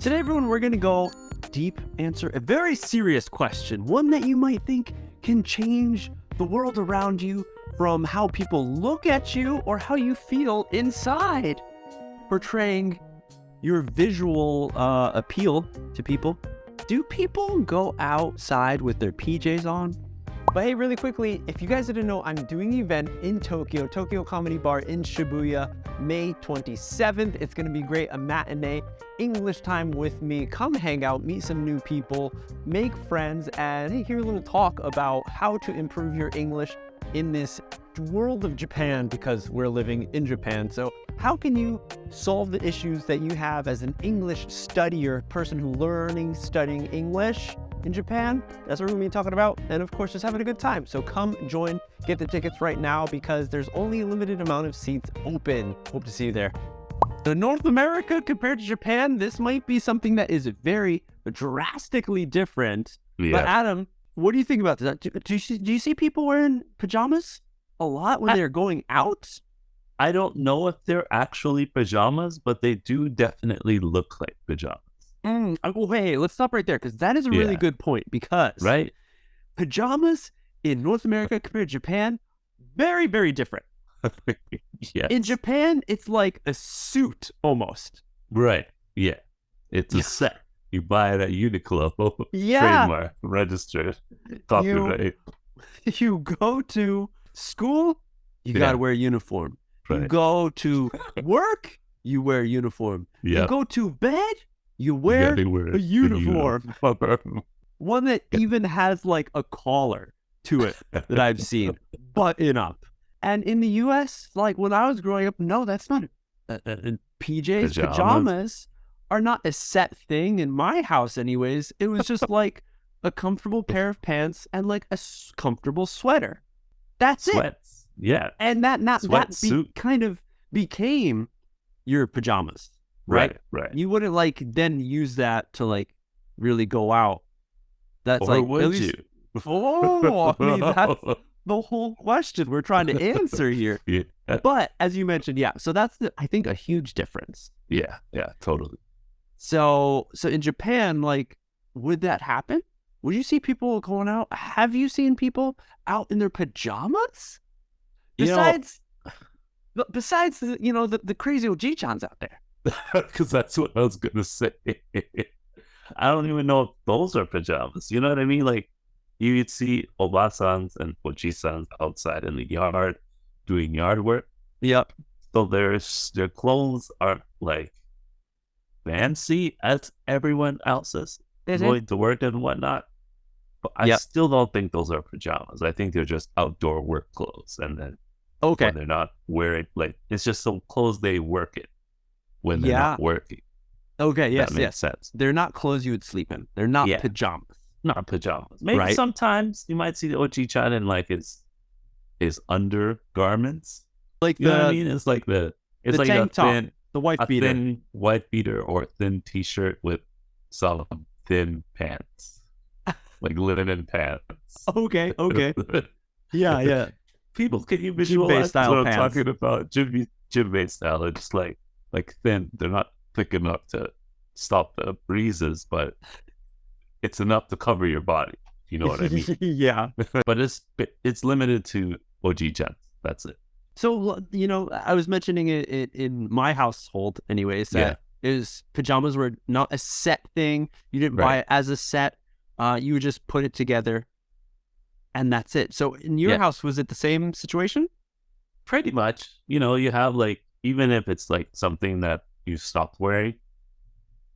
Today, everyone, we're going to go deep, answer a very serious question, one that you might think can change the world around you from how people look at you or how you feel inside, portraying your visual appeal to people. Do people go outside with their PJs on? But hey, really quickly, if you guys didn't know, I'm doing an event in Tokyo Comedy Bar in Shibuya, May 27th. It's going to be great, a matinee English time with me. Come hang out, meet some new people, make friends, and hey, hear a little talk about how to improve your English in this world of Japan, because we're living in Japan. So how can you solve the issues that you have as an English studier, person who studying English in Japan? That's what we're going to be talking about. And of course, just having a good time. So come join, get the tickets right now because there's only a limited amount of seats open. Hope to see you there. In North America compared to Japan, this might be something that is very drastically different. Yeah. But Adam, what do you think about this? Do you see people wearing pajamas a lot when they're going out? I don't know if they're actually pajamas, but they do definitely look like pajamas. Wait, let's stop right there because that is a really good point because pajamas in North America compared to Japan, very, very different. Yes. In Japan, it's like a suit almost. Right. Yeah. It's a set. You buy it at Uniqlo. Trademark, registered, copyright. You go to school, you got to wear a uniform. Right. You go to work, you wear a uniform. Yep. You go to bed, you wear a uniform. One that even has like a collar to it that I've seen, button up. And in the US, like when I was growing up, no, that's not PJs. Pajamas are not a set thing in my house anyways. It was just like a comfortable pair of pants and like a comfortable sweater. That's it. Yeah. And that kind of became your pajamas. Right. You wouldn't like then use that to like really go out. That's or like, would you? I mean, that's the whole question we're trying to answer here. Yeah. But as you mentioned, so that's I think a huge difference. Yeah, totally. So in Japan, like, would that happen? Would you see people going out? Have you seen people out in their pajamas? Besides the crazy oji-chans out there. Because that's what I was going to say. I don't even know if those are pajamas. You know what I mean? Like, you would see obasans and oji-sans outside in the yard doing yard work. Yep. So their clothes are like fancy as everyone else's, going to work and whatnot. But I still don't think those are pajamas. I think they're just outdoor work clothes. And then when they're not wearing, like, it's just some clothes they work in when they're not working. Okay, yes. That makes sense. They're not clothes you would sleep in. They're not pajamas. Not pajamas. Maybe sometimes you might see the oji-chan in like his undergarments. Like you know what I mean? It's like the like tank top, thin, the white beater. Thin white beater or a thin t-shirt with some thin pants. Like linen pants. Okay. Yeah. People, can you visualize what I'm talking about? Jinbei style. They're just like thin. They're not thick enough to stop the breezes, but it's enough to cover your body. You know what I mean? Yeah. But it's limited to oji-chans. That's it. So, I was mentioning it in my household anyways, that pajamas were not a set thing. You didn't buy it as a set. You would just put it together and that's it. So in your house, was it the same situation? Pretty much. You have like, even if it's like something that you stopped wearing,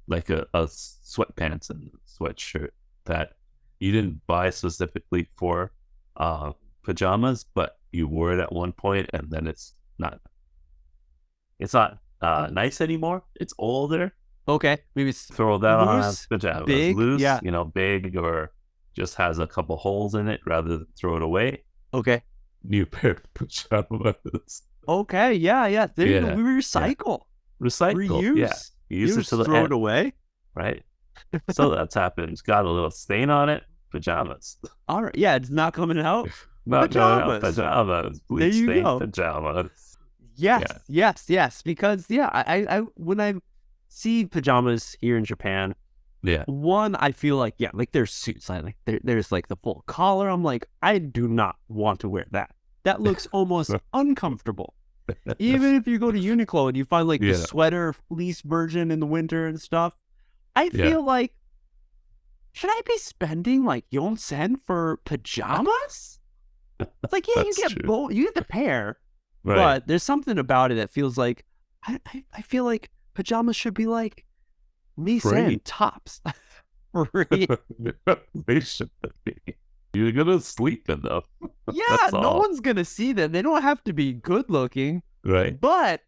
like a sweatpants and sweatshirt that you didn't buy specifically for pajamas, but you wore it at one point and then it's not nice anymore. It's older. Okay. Maybe throw that on as pajamas. Big, loose, big, or just has a couple holes in it rather than throw it away. Okay. New pair of pajamas. Okay. Yeah. We recycle. Recycle. Reuse. Yeah. Use it to the throw end. It away. Right. So that's happened. It's got a little stain on it. Pajamas. All right. Yeah, it's not coming out. Not pajamas. Pajamas. Bleach stain pajamas. Yes. Because I when I see pajamas here in Japan. Yeah. One, I feel like, yeah, like there's suits. Like there's like the full collar. I'm like, I do not want to wear that. That looks almost uncomfortable. Even if you go to Uniqlo and you find like the sweater fleece version in the winter and stuff, I feel like, should I be spending like yonsen for pajamas? It's like, yeah, you get both, you get the pair, but there's something about it that feels like, I feel like pajamas should be like Nissan tops. They should be. You're gonna sleep in them. Yeah, no one's gonna see them. They don't have to be good looking. Right. But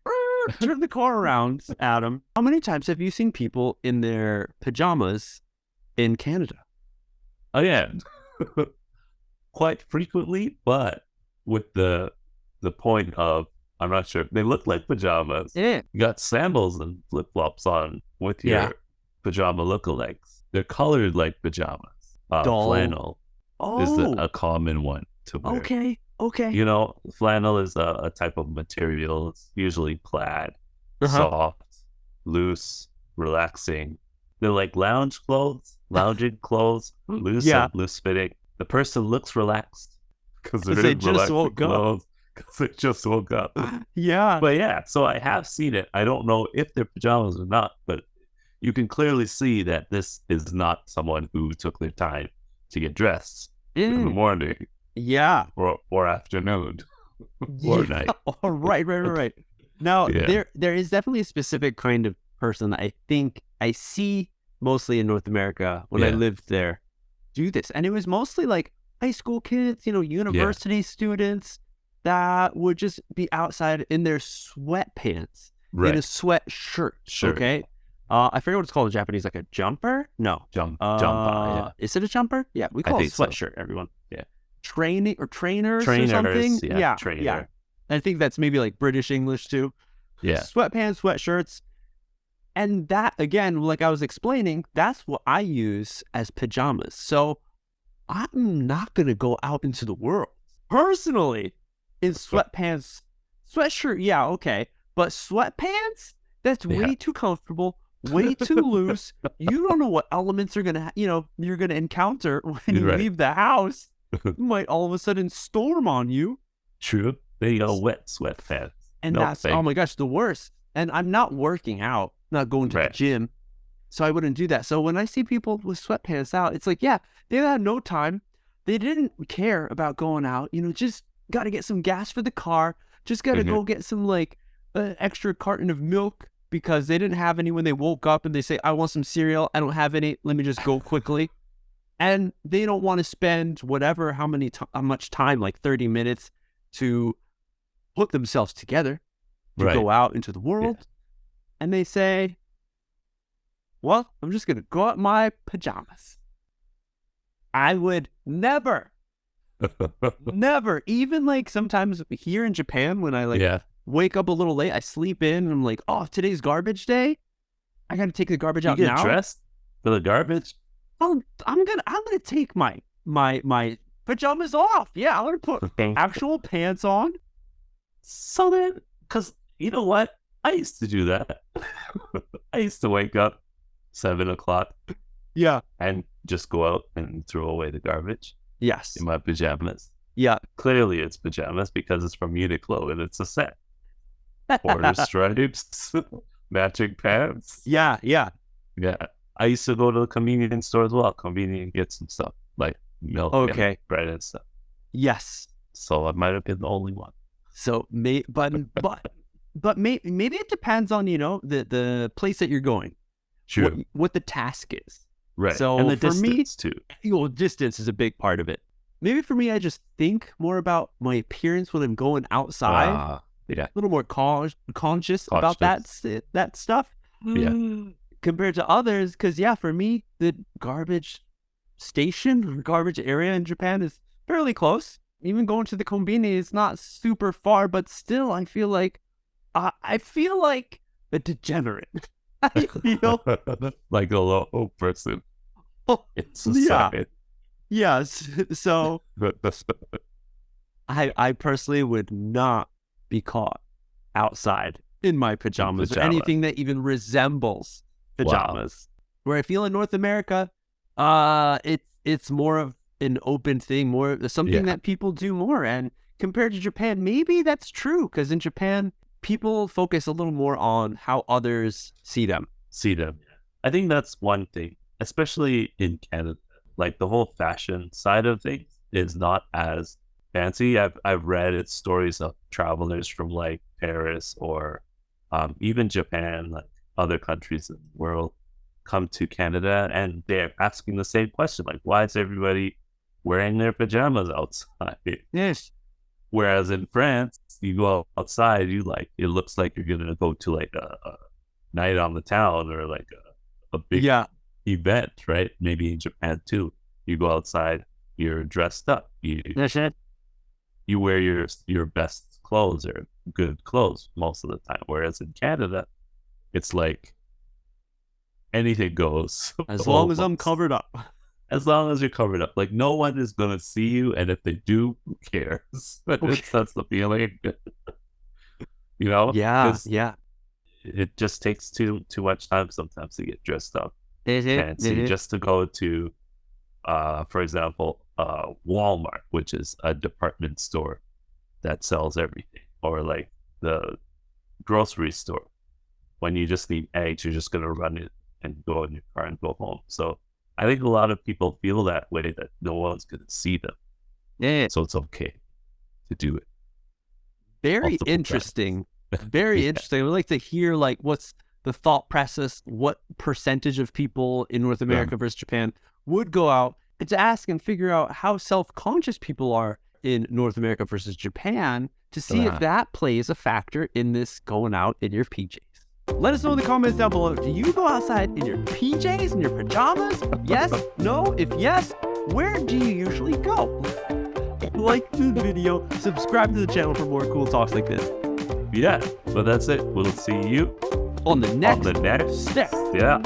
turn the car around, Adam. How many times have you seen people in their pajamas in Canada? Oh yeah. Quite frequently, but with the point of, I'm not sure, they look like pajamas. Yeah. You got sandals and flip-flops on with your pajama lookalikes. They're colored like pajamas. Flannel is a common one to wear. Okay. You know, flannel is a type of material. It's usually plaid, soft, loose, relaxing. They're like lounging clothes, loose and loose fitting. The person looks relaxed because they just woke up. Because they just woke up. Yeah. But yeah, so I have seen it. I don't know if they're pajamas or not, but you can clearly see that this is not someone who took their time to get dressed in the morning. Yeah. Or afternoon. Or night. Oh, right. Now, there is definitely a specific kind of person that I think I see mostly in North America when I lived there do this. And it was mostly like high school kids, you know, university students that would just be outside in their sweatpants, in a sweatshirt. Okay. I forget what it's called in Japanese, like a jumper? No. Jumper. Is it a jumper? Yeah, we call it a sweatshirt, everyone. Yeah. Trainers or something? Yeah. Trainer. Yeah. I think that's maybe like British English too. Yeah. Sweatpants, sweatshirts. And that, again, like I was explaining, that's what I use as pajamas. So I'm not going to go out into the world personally in sweatpants. Sweatshirt, yeah, okay. But sweatpants? That's way too comfortable, way too loose. You don't know what elements are going to, you're going to encounter when you leave the house. It might all of a sudden storm on you. True. They go wet sweatpants. And that's, oh my gosh, the worst. And I'm not working out, not going to the gym. So I wouldn't do that. So when I see people with sweatpants out, it's like, yeah, they had no time. They didn't care about going out. Just got to get some gas for the car. Just got to go get some like extra carton of milk because they didn't have any when they woke up and they say, I want some cereal. I don't have any. Let me just go quickly. And they don't want to spend whatever, how much time, like 30 minutes to put themselves together to go out into the world. Yeah. And they say, well, I'm just going to go out in my pajamas. I would never, even like sometimes here in Japan when I wake up a little late, I sleep in and I'm like, oh, today's garbage day. I got to take the garbage out now. You get dressed for the garbage? I'm gonna take my pajamas off. Yeah, I'm gonna put actual pants on. So then, because you know what? I used to do that. I used to wake up 7 o'clock. Yeah. And just go out and throw away the garbage. Yes. In my pajamas. Yeah. Clearly it's pajamas because it's from Uniqlo and it's a set. Border stripes, matching pants. Yeah. I used to go to the convenience store as well. Convenient, get some stuff like milk and bread and stuff. Yes. So I might have been the only one. So maybe it depends on the place that you're going. Sure. What the task is. Right. So and the for distance too. Distance is a big part of it. Maybe for me, I just think more about my appearance when I'm going outside. Yeah. A little more conscious about that stuff. Yeah. Compared to others, because for me, the garbage station or garbage area in Japan is fairly close. Even going to the kombini is not super far, but still, I feel like a degenerate. I feel like a low person in society. Yes. So I personally would not be caught outside in my pajamas, or anything that even resembles pajamas. Where I feel in North America, it's more of an open thing, more something that people do more. And compared to Japan, maybe that's true, because in Japan, people focus a little more on how others see them. I think that's one thing, especially in Canada. Like the whole fashion side of things is not as fancy. I've read stories of travelers from like Paris or even Japan, like other countries in the world, come to Canada and they're asking the same question, like, why is everybody wearing their pajamas outside? Yes. Whereas in France, you go outside, it looks like you're gonna go to like a night on the town or like a big event, right? Maybe in Japan too. You go outside, you're dressed up. That's it. You wear your best clothes or good clothes most of the time. Whereas in Canada, it's like anything goes. As long as I'm covered up. As long as you're covered up. Like no one is going to see you. And if they do, who cares? That's the feeling. You know? Yeah. It just takes too much time sometimes to get dressed up. Fancy. Just to go to, for example, Walmart, which is a department store that sells everything. Or like the grocery store. When you just need eggs, you're just going to run it and go in your car and go home. So I think a lot of people feel that way, that no one's going to see them. Yeah. So it's okay to do it. Very interesting. Very interesting. I would like to hear like what's the thought process, what percentage of people in North America versus Japan would go out and to ask and figure out how self-conscious people are in North America versus Japan, to see if that plays a factor in this going out in your PJs. Let us know in the comments down below. Do you go outside in your PJs, in your pajamas? Yes? No? If yes, where do you usually go? Like the video, subscribe to the channel for more cool talks like this. Yeah, but that's it. We'll see you on the next step. Yeah.